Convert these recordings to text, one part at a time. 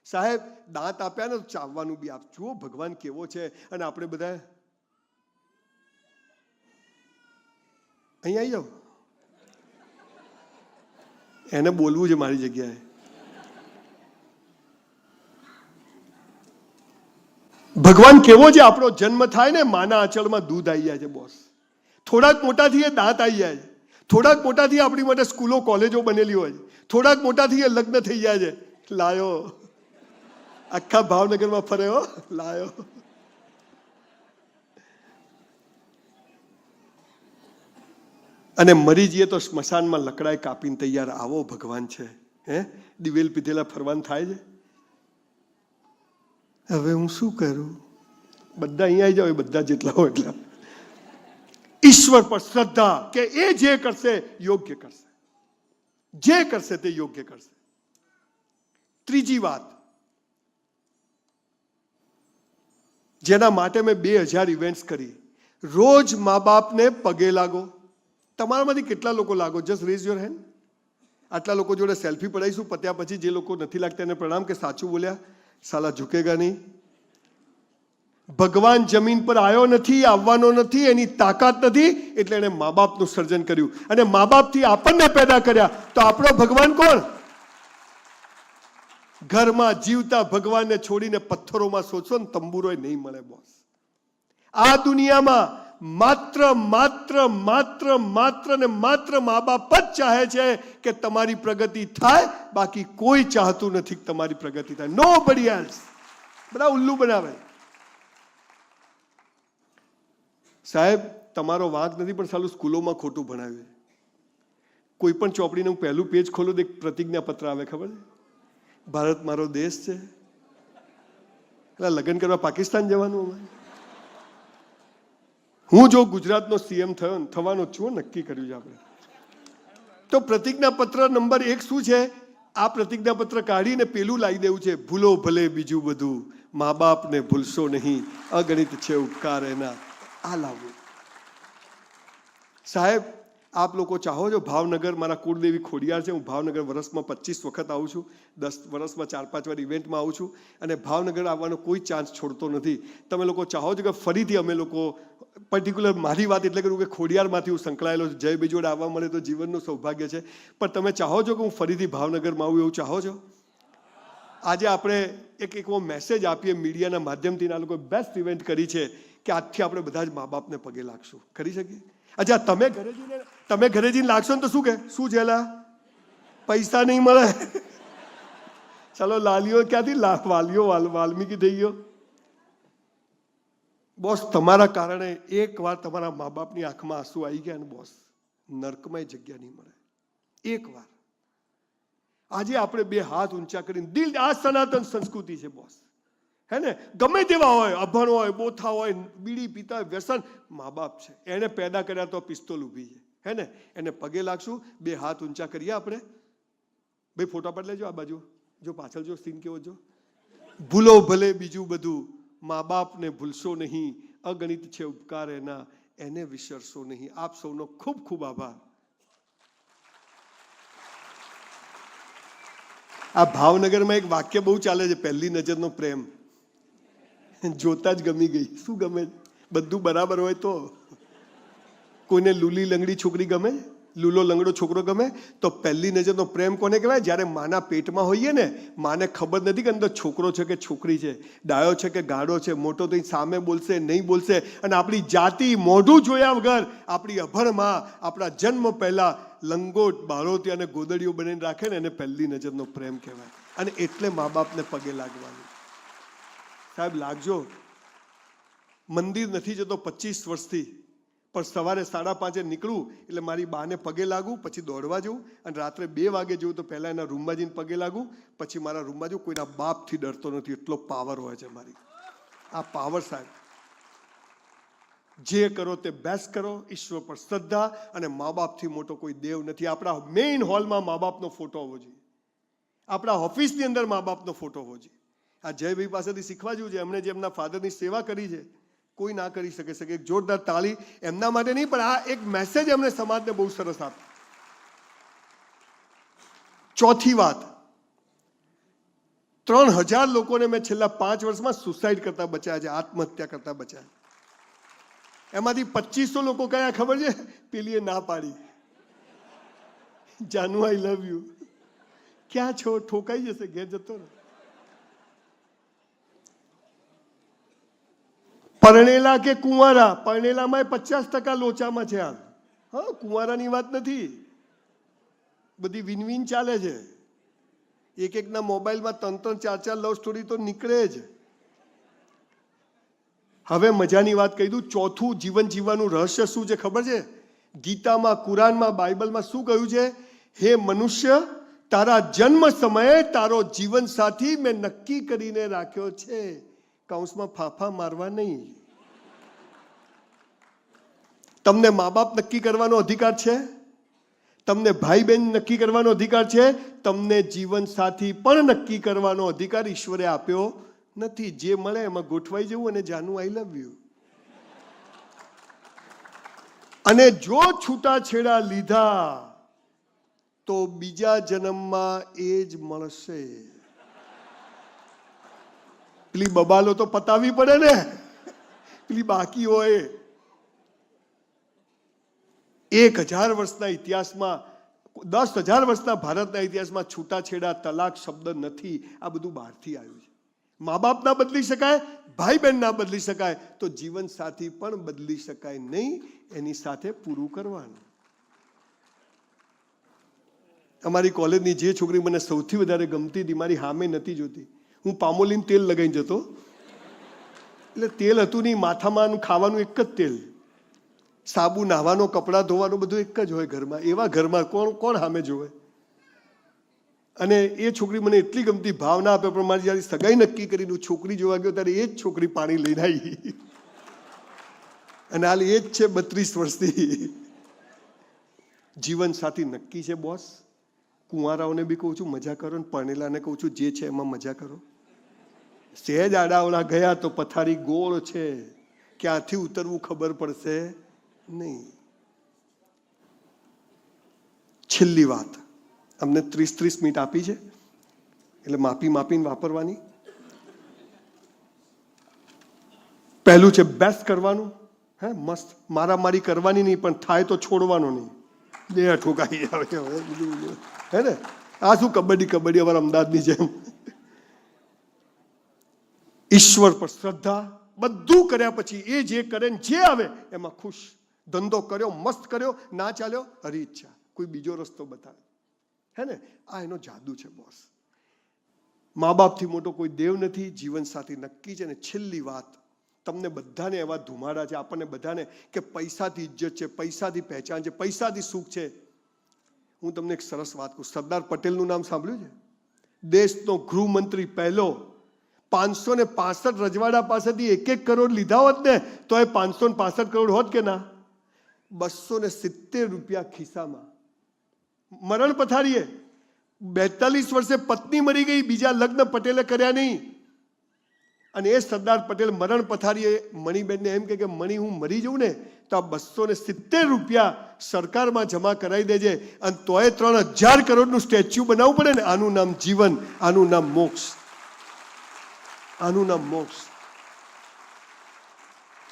સાહેબ દાંત આપ્યા ને ચાવવાનું બી આપ. જુઓ ભગવાન કેવો છે. અને આપણે બધા અહીં આવી જાઓ, એને બોલવું છે મારી જગ્યાએ. ભગવાન કેવો છે. આપણો જન્મ થાય ને માના આંચળમાં દૂધ આવી જાય છે બોસ. થોડાક મોટાથી એ દાંત આવી જાય છે. થોડાક મોટાથી આપણી માટે સ્કૂલો કોલેજો બનેલી હોય છે. થોડાક મોટાથી એ લગ્ન થઈ જાય છે. લાયો આખા ભાવનગરમાં ફર્યો, લાયો. અને મરી જઈએ તો સ્મશાનમાં લકડાય કાપીને તૈયાર. આવો ભગવાન છે. હે દિવેલ પીધેલા ફરવાન થાય છે. હવે હું શું કરું? બધા અહીંયા આવી જાવ, બધા જેટલા હોય એટલા. ઈશ્વર પર શ્રદ્ધા કે એ જે કરશે યોગ્ય કરશે, જે કરશે તે યોગ્ય કરશે. ત્રીજી વાત, જેના માટે મેં 2000 ઇવેન્ટ્સ કરી. રોજ મા બાપને પગે લાગો. તમારામાંથી કેટલા લોકો લાગો? Just rays your hand. આટલા લોકો જોડે સેલ્ફી પડાવીશું પત્યા પછી. જે લોકો નથી લાગતા એને પ્રણામ કે સાચું બોલ્યા, સાલા ઝુકેગા નહીં. ભગવાન જમીન પર આવ્યો નથી, આવવાનો નથી, એની તાકાત નથી, એટલે એને મા બાપનું સર્જન કર્યું. અને મા બાપથી આપણને પેદા કર્યા. તો આપણો ભગવાન કોણ? ઘરમાં જીવતા ભગવાનને છોડીને પથ્થરોમાં શોધશો ને તંબુરોય નહીં મળે બોસ. આ દુનિયામાં માત્ર માત્ર માત્ર માત્ર ને માત્ર મા બાપ જ ચાહે છે કે તમારી પ્રગતિ થાય. બાકી કોઈ ચાહતું નથી કે તમારી પ્રગતિ થાય. Nobody else. બધા ઉલ્લુ બનાવે. સાહેબ તમારો વાંક નથી, પણ સાલું સ્કૂલોમાં ખોટું ભણાવ્યું. કોઈ પણ ચોપડીનું પહેલું પેજ ખોલો તો એક પ્રતિજ્ઞા પત્ર આવે, ખબર છે? ભારત મારો દેશ છે. એટલે લગ્ન કરવા પાકિસ્તાન જવાનું અમારે? હું જો ગુજરાતનો સીએમ થવાનો છું, નક્કી કર્યું છે આપણે. તો પ્રતિજ્ઞા પત્ર નંબર 1 શું છે? આ પ્રતિજ્ઞા પત્ર કાઢીને પેલું લાવી દેવું છે, ભૂલો ભલે બીજું બધું, મા બાપને ભૂલશો નહીં, અગણિત છે ઉપકાર એના. આ લાવવું. સાહેબ આપ લોકો ચાહો છો, ભાવનગર મારા કુળદેવી ખોડિયાર છે. હું ભાવનગર વર્ષમાં 25 વખત આવું છું. 10 વર્ષમાં 4-5 વાર ઇવેન્ટમાં આવું છું. અને ભાવનગર આવવાનો કોઈ ચાન્સ છોડતો નથી. તમે લોકો ચાહો છો કે ફરીથી અમે લોકો, પર્ટિક્યુલર મારી વાત એટલે કરું કે ખોડિયારમાંથી હું સંકળાયેલો છું. જય બીજોડ આવવા મળે તો જીવનનું સૌભાગ્ય છે. પણ તમે ચાહો છો કે હું ફરીથી ભાવનગરમાં આવું, એવું ચાહો છો? આજે આપણે એક એવો મેસેજ આપીએ મીડિયાના માધ્યમથી. આ લોકો બેસ્ટ ઇવેન્ટ કરી છે કે આજથી આપણે બધા જ મા બાપને પગે લાગશું. કરી શકીએ? અચ્છા તમે ઘરે જઈને લાગશો ને તો શું કે શું છેલા પૈસા નહીં મળે? ચાલો લાલીઓ ક્યાંથી વાલીઓ વાલ્મીકી થઈ ગયો બોસ. તમારા કારણે એકવાર તમારા મા બાપની આંખમાં આંસુ આવી ગયા ને બોસ, નર્કમાં જગ્યા નહીં મળે. એકવાર આજે આપણે 2 હાથ ઊંચા કરીને દિલ, આ સનાતન સંસ્કૃતિ છે બોસ. હે ને? ગમે તેવા હોય, અભણ હોય, બોથા હોય, બીડી પીતા હોય, વ્યસન, મા બાપ છે. એને પેદા કર્યા તો પિસ્તોલ ઊભી છે. હે ને? એને પગે લાગશું. 2 હાથ ઊંચા કરીએ આપણે. ભાઈ ફોટા પાડ લેજો. આ બાજુ જો, પાછળ જો, સીન કેવો જો. ભૂલો ભલે બીજું બધું, મા બાપને ભૂલશો નહીં, અગણિત છે ઉપકાર એના, એને વિસરશો નહીં. આપ સૌનો ખૂબ ખૂબ આભાર. આ ભાવનગરમાં એક વાક્ય બહુ ચાલે છે, પહેલી નજરનો પ્રેમ. જોતા જ ગમી ગઈ. શું ગમે? બધું બરાબર હોય તો. કોઈને લૂલી લંગડી છોકરી ગમે? લૂલો લંગડો છોકરો ગમે? તો પહેલી નજરનો પ્રેમ કોને કહેવાય? જ્યારે માના પેટમાં હોઈએ ને, માને ખબર નથી કે અંદર છોકરો છે કે છોકરી છે, ડાયો છે કે ગાડો છે, મોટો તો સામે બોલશે નહીં બોલશે. અને આપણી જાતિ મોઢું જોયા વગર આપણી અભણમાં આપણા જન્મ પહેલા લંગોટ, બાળોતી અને ગોદડીઓ બનાવીને રાખે ને, એને પહેલી નજરનો પ્રેમ કહેવાય. અને એટલે મા બાપને પગે લાગવાનું. સાહેબ લાગજો. મંદિર નથી જતો 25 વર્ષથી, પણ સવારે 5:30 નીકળું એટલે મારી બાને પગે લાગું, પછી દોડવા જવું, અને રાત્રે 2 વાગે જવું તો પહેલા એના રૂમમાં જઈને પગે લાગું, પછી મારા રૂમમાં જવું. કોઈના બાપથી ડરતો નથી, એટલો પાવર હોય છે મારી. આ પાવર સાહેબ. જે કરો તે બેસ્ટ કરો, ઈશ્વર પર શ્રદ્ધા, અને મા બાપથી મોટો કોઈ દેવ નથી. આપણા મેઇન હોલમાં મા બાપનો ફોટો હોવો જોઈએ. આપણા ઓફિસની અંદર મા બાપનો ફોટો હોવો જોઈએ. આ જયભાઈ પાસેથી શીખવા જેવું છે. એમણે જે એમના ફાધરની સેવા કરી છે, કોઈ ના કરી શકે. એક જોરદાર તાળી એમના માટે નહીં, પણ આ એક મેસેજ એમણે સમાજને બહુ સરસ આપ્યો. ચોથી વાત, 3000 લોકોને મેં છેલ્લા 5 વર્ષમાં સુસાઇડ કરતા બચાયા છે, આત્મહત્યા કરતા બચાયા. એમાંથી 2500 લોકો કયા ખબર છે? પેલીએ ના પાડી, જાનુ આઈ લવ યુ. ક્યાં છો? ઠોકાઈ જશે, ઘેર જતો રહે. પરણેલા કે કુંવારા, પરણેલામાં 50% લોચામાં છે હાલ. હા, કુંવારાની વાત નથી. બધી વિન ચાલે છે. એકના મોબાઈલમાં 3-3, 4-4 લવ સ્ટોરી તો નીકળે જ. હવે મજાની વાત કહી દઉં. ચોથું જીવન જીવવાનું રહસ્ય શું છે ખબર છે? ગીતામાં, કુરાનમાં, બાઇબલમાં શું કહ્યું છે? હે મનુષ્ય, તારા જન્મ સમયે તારો જીવન સાથી મેં નક્કી કરીને રાખ્યો છે. કૌંસમાં ફાફા મારવા નહીં. તમને મા બાપ નક્કી કરવાનો અધિકાર છે, તમને ભાઈ બહેન નક્કી કરવાનો અધિકાર છે, તમને જીવન સાથી પણ નક્કી કરવાનો અધિકાર ઈશ્વરે આપ્યો નથી. જે મળે એમાં ગોઠવાઈ જવું અને જાનું આઈ લવ યુ. અને જો છૂટાછેડા લીધા તો બીજા જન્મમાં એ જ મળશે. પેલી બબાલો તો પતાવી પડે ને, પેલી બાકી હોય. 1000 વર્ષના ઇતિહાસમાં, 10,000 વર્ષના ભારતના ઇતિહાસમાં છૂટાછેડા, તલાક શબ્દ નથી. આ બધું બહારથી આવ્યું છે. મા બાપ ના બદલી શકાય, ભાઈ બહેન ના બદલી શકાય, તો જીવન સાથી પણ બદલી શકાય નહીં. એની સાથે પૂરું કરવાનું. અમારી કોલેજની જે છોકરી મને સૌથી વધારે ગમતી હતી, મારી સામે નથી જોતી. હું પામોલીન તેલ લગાવીને જતો, એટલે તેલ હતું નહીં, માથામાં ખાવાનું એક જ તેલ, સાબુ, નાહવાનો, કપડાં ધોવાનું બધું એક જ હોય ઘરમાં. એવા ઘરમાં કોણ સામે જોવે? અને એ છોકરી મને એટલી ગમતી, ભાવ ના આપે, પણ મારી જયારે સગાઈ નક્કી કરીને હું છોકરી જોવા ગયો ત્યારે એ જ છોકરી પાણી લઈને આવી. અને હાલ એ જ છે 32 વર્ષથી. જીવન સાથી નક્કી છે બોસ. કુંવારાઓને બી કહું છું મજા કરો, ને પરણેલાને કહું છું જે છે એમાં મજા કરો. સહેજ આડાવડા ગયા તો પથારી ગોળ છે, ક્યાંથી ઉતરવું ખબર પડશે નહીં. છેલ્લી વાત, અમને 30 મિનિટ આપી છે, એટલે માપીને વાપરવાની. પહેલું છે બેસ્ટ કરવાનું. હે, મસ્ત મારામારી કરવાની નહીં, પણ થાય તો છોડવાનો નહીં. બે ઠોકાઈ આવે હે ને. આ શું કબડ્ડી અમારા અમદાવાદની જેમ. ઈશ્વર પર શ્રદ્ધા, બધું કર્યા પછી એ જે કરે ને જે આવે એમાં ખુશ. ધંધો કર્યો, મસ્ત કર્યો, ના ચાલ્યો હરી ઈચ્છા, કોઈ બીજો રસ્તો બતાવે. હે ને, આ એનો જાદુ છે બોસ. મા બાપથી મોટો કોઈ દેવ નથી. જીવન સાથી નક્કી છે. અને છેલ્લી વાત, તમને બધાને એવા ધુમાડા છે, આપણને બધાને, કે પૈસાથી ઇજ્જત છે, પૈસાથી પહેચાન છે, પૈસાથી સુખ છે. હું તમને એક સરસ વાત કહું. સરદાર પટેલનું નામ સાંભળ્યું છે? દેશનો ગૃહમંત્રી પહેલો. 565 રજવાડા પાસેથી 1-1 કરોડ લીધા હોત ને તો એ 565 કરોડ હોત કે ના? 270 રૂપિયા ખિસ્સામાં. મરણ પથારીએ 42 વર્ષે પત્ની મરી ગઈ, બીજા લગ્ન પટેલે કર્યા નહીં. અને એ સરદાર પટેલ મરણ પથારીએ મણીબેનને એમ કે મણી, હું મરી જઉં ને તો આ 270 રૂપિયા સરકારમાં જમા કરાવી દેજે, અને તોય 3000 કરોડનું સ્ટેચ્યુ બનાવવું પડે ને. આનું નામ જીવન, આનું નામ મોક્ષ, આનું નામ મોક્ષ.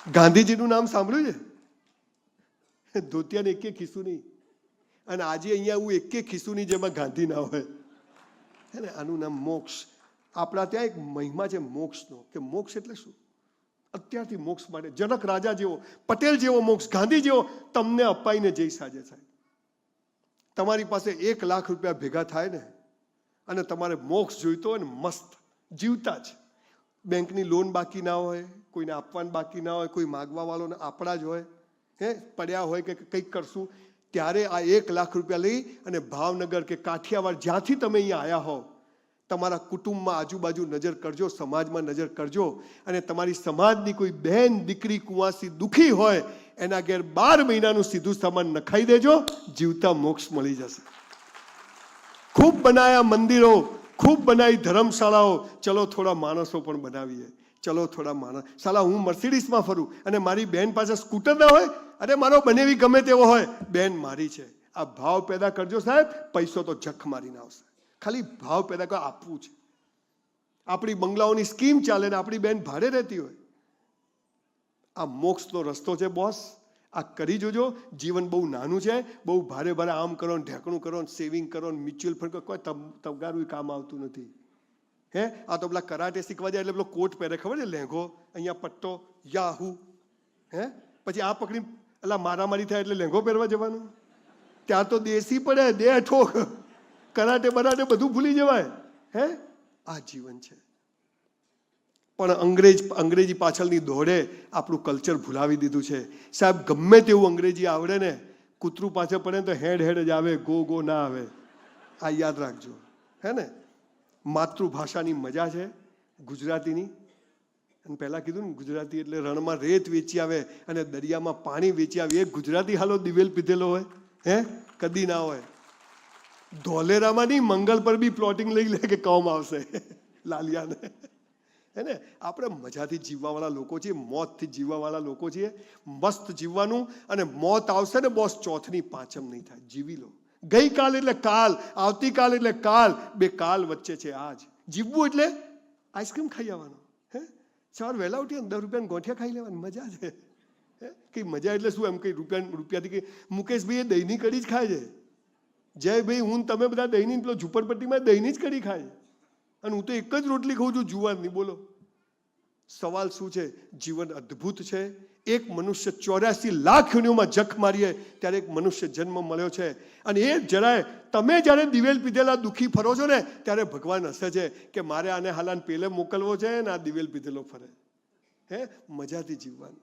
ગાંધીજીનું નામ સાંભળ્યું છે? ધોતિયાને 1 ખિસ્સું નહીં. અને આજે અહીંયા હું 1 ખિસ્સું નહીં જેમાં ગાંધી ના હોય. હે ને, આનું નામ મોક્ષ. આપણા ત્યાં એક મહિમા છે મોક્ષનો, કે મોક્ષ એટલે શું? અત્યારથી મોક્ષ માટે જનક રાજા જેવો, પટેલ જેવો મોક્ષ, ગાંધી જેવો તમને અપાઈને જઈ સાજે સાહેબ. તમારી પાસે 1 લાખ રૂપિયા ભેગા થાય ને, અને તમારે મોક્ષ જોઈતો હોય ને, મસ્ત જીવતા જ, બેંકની લોન બાકી ના હોય, કોઈને આપવાનું બાકી ના હોય, કોઈ માગવા વાળોને આપણા જ હોય, હે પડ્યા હોય કે કંઈક કરશું, ત્યારે આ 1 લાખ રૂપિયા લઈ અને ભાવનગર કે કાઠિયાવાડ, જ્યાંથી તમે અહીંયા આવ્યા હો, તમારા કુટુંબમાં આજુબાજુ નજર કરજો, સમાજમાં નજર કરજો, અને તમારી સમાજની કોઈ બહેન, દીકરી, કુંવાસી દુઃખી હોય, એના ઘેર 12 મહિનાનું સીધું સામાન નખાઈ દેજો, જીવતા મોક્ષ મળી જશે. ખૂબ બનાયા મંદિરો, ખૂબ બનાવી ધર્મશાળાઓ, ચલો થોડા માણસો પણ બનાવીએ. ચલો થોડા માણસ. સાલા હું મર્સિડીઝમાં ફરું અને મારી બહેન પાસે સ્કૂટર ના હોય, અરે મારો બનેવી ગમે તેવો હોય, બહેન મારી છે. આ ભાવ પેદા કરજો સાહેબ, પૈસો તો જખ મારીને આવશે. ખાલી ભાવ પેદા કરો, આપવું છે. આપણી બંગલાઓની સ્કીમ ચાલે ને આપણી બેન ભાડે રહેતી હોય. આ મોક્ષનો રસ્તો છે બોસ. આ કરી જોજો. જીવન બહુ નાનું છે. બહુ ભારે ભારે આમ કરો ને ઢેકણું કરો ને સેવિંગ કરો ને મ્યુચ્યુઅલ ફંડ કરો, કોઈ તબગારું કામ આવતું નથી. આ તો પેલા કરાટે શીખવા જાય એટલે પેલો કોટ પહેરે, ખબર છે, લેંઘો, અહીંયા પટ્ટો, યાહુ, પછી આ પકડી એટલે મારામારી થાય એટલે લેંઘો પહેરવા જવાનું. ત્યાં તો દેશી પડે, દે ઠોક, કરાટે બરાટે બધું ભૂલી જવાય. આ જીવન છે. પણ અંગ્રેજી પાછળની દોડે આપણું કલ્ચર ભૂલાવી દીધું છે. સાહેબ, ગમે તેવું અંગ્રેજી આવડે ને, કૂતરું પાછળ પડે ને તો હેડ જ આવે, ગો ના આવે. આ યાદ રાખજો. ને માતૃભાષાની મજા છે ગુજરાતીની. અને પહેલા કીધું ને, ગુજરાતી એટલે રણમાં રેત વેચી આવે અને દરિયામાં પાણી વેચી આવે. એ ગુજરાતી હાલો દિવેલ પીધેલો હોય? કદી ના હોય. ધોલેરામાં નહીં, મંગલ પર બી પ્લોટિંગ લઈ લે કે કામ આવશે લાલિયાને. ને આપણે મજાથી જીવવાવાળા લોકો છીએ, મોતથી જીવવાવાળા લોકો છીએ. મસ્ત જીવવાનું, અને મોત આવશે ને બોસ, ચોથની પાંચમ નહીં થાય. જીવી લો. ગઈકાલ એટલે કાલ, આવતીકાલ એટલે કાલ, બે કાલ વચ્ચે છે આજ. જીવવું એટલે આઈસ્ક્રીમ ખાઈ આવવાનો. સવાર વહેલા ઉઠી 10 રૂપિયાના ગોઠિયા ખાઈ લેવાની, મજા છે. કઈ મજા એટલે શું, એમ કઈ રૂપિયાથી કઈ. મુકેશભાઈ એ દહીંની કઢી જ ખાય છે. જયભાઈ, હું તમે બધા દહીંની પેલો ઝુંપડપટ્ટીમાં દહીંની જ કઢી ખાય. અને હું તો એક જ રોટલી ખાઉં છું, જુવારની. બોલો, સવાલ શું છે? જીવન અદ્ભુત છે. એક મનુષ્ય 84 લાખ યોનિઓમાં જખ મારીએ ત્યારે એક મનુષ્ય જન્મ મળ્યો છે. અને એ જરાય તમે જ્યારે દિવેલ પીધેલા દુઃખી ફરો છો ને, ત્યારે ભગવાન હસે છે કે મારે આને હાલાન પેલે મોકલવો છે ને આ દિવેલ પીધેલો ફરે. મજાથી જીવવાનું.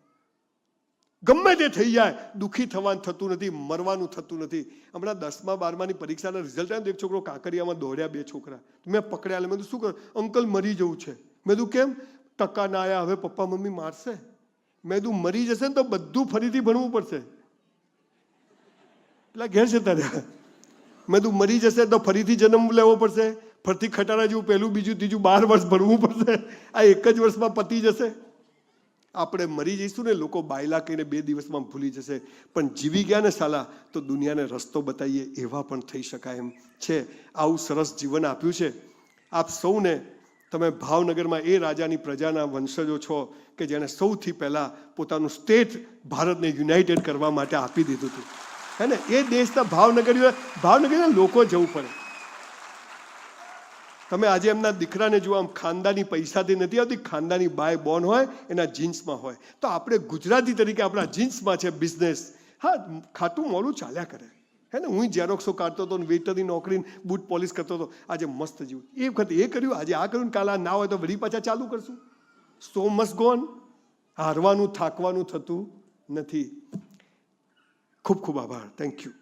ગમે તે થઈ જાય, દુઃખી થવાનું થતું નથી, મરવાનું થતું નથી. હમણાં 10મા 12માની પરીક્ષાના રિઝલ્ટ આવ્યા, એક છોકરો કાંકરિયામાં દોડ્યા, 2 છોકરા. મેં પકડ્યા. મેં શું કરું? અંકલ મરી જવું છે. મેં કીધું કેમ? ટકા ના આવ્યા, હવે પપ્પા મમ્મી મારશે. મેં કીધું મરી જશે ને તો બધું ફરીથી ભણવું પડશે. એટલે ઘેર જતા રહ્યા. મેં કીધું મરી જશે તો ફરીથી જન્મ લેવો પડશે, ફરીથી ખટારા જેવું પહેલું બીજું ત્રીજું 12 વર્ષ ભણવું પડશે. આ એક જ વર્ષમાં પતી જશે. આપણે મરી જઈશું ને, લોકો બાયલા કહીને 2 દિવસમાં ભૂલી જશે. પણ જીવી ગયા ને સાલા, તો દુનિયાને રસ્તો બતાવીએ એવા પણ થઈ શકાય એમ છે. આવું સરસ જીવન આપ્યું છે. આપ સૌને, તમે ભાવનગરમાં એ રાજાની પ્રજાના વંશજો છો કે જેણે સૌથી પહેલા પોતાનું સ્ટેટ ભારતને યુનાઇટેડ કરવા માટે આપી દીધું હતું. ને એ દેશના ભાવનગરના લોકો જવું પડે. તમે આજે એમના દીકરાને જુઓ, આમ ખાનદાની પૈસાથી નથી આવતી, ખાનદાની બાય બોર્ન હોય એના જીન્સમાં હોય. તો આપણે ગુજરાતી તરીકે આપણા જીન્સમાં છે બિઝનેસ. ખાતું મોડું ચાલ્યા કરે. હું ઝેરોક્સો કાઢતો હતો, વેટરની નોકરી, બૂટ પોલિશ કરતો હતો. આજે મસ્ત જીવું. એ વખતે એ કર્યું, આજે આ કર્યું, કાલે ના હોય તો વળી પાછા ચાલુ કરશું. સો મસ્ટ ગો ઓન. હારવાનું થાકવાનું થતું નથી. ખૂબ ખૂબ આભાર. Thank you.